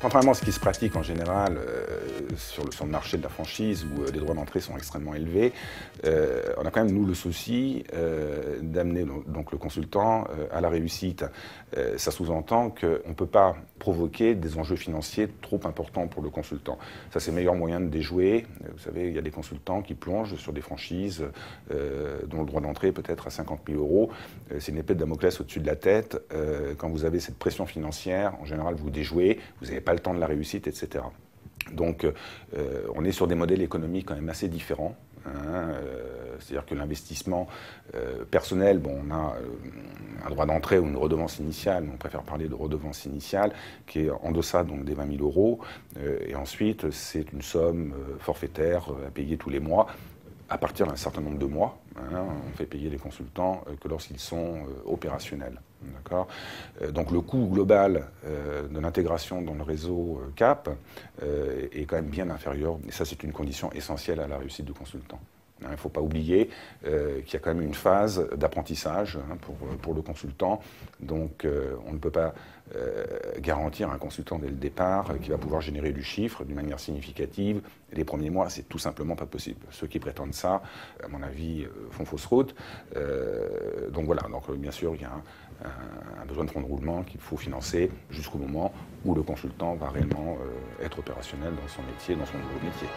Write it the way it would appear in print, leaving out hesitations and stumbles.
Contrairement à ce qui se pratique en général sur le marché de la franchise où les droits d'entrée sont extrêmement élevés, on a quand même, nous, le souci d'amener donc le consultant à la réussite. Ça sous-entend qu'on ne peut pas provoquer des enjeux financiers trop importants pour le consultant. Ça, c'est le meilleur moyen de déjouer. Vous savez, il y a des consultants qui plongent sur des franchises dont le droit d'entrée peut être à 50 000 euros. C'est une épée de Damoclès au-dessus de la tête. Quand vous avez cette pression financière, en général, vous déjouez, vous n'avez pas le temps de la réussite, etc. Donc, on est sur des modèles économiques quand même assez différents. C'est-à-dire que l'investissement personnel, bon, on a un droit d'entrée ou une redevance initiale, mais on préfère parler de redevance initiale, qui est en deçà donc, des 20 000 euros. Et ensuite, c'est une somme forfaitaire à payer tous les mois, à partir d'un certain nombre de mois. On fait payer les consultants que lorsqu'ils sont opérationnels. Donc le coût global de l'intégration dans le réseau CAP est quand même bien inférieur, et ça c'est une condition essentielle à la réussite du consultant. Il ne faut pas oublier qu'il y a quand même une phase d'apprentissage pour le consultant, donc on ne peut pas garantir à un consultant dès le départ qu'il va pouvoir générer du chiffre d'une manière significative. Les premiers mois, c'est tout simplement pas possible. Ceux qui prétendent ça, à mon avis, font fausse route. Donc voilà, donc, bien sûr, il y a un besoin de fonds de roulement qu'il faut financer jusqu'au moment où le consultant va réellement être opérationnel dans son métier, dans son nouveau métier.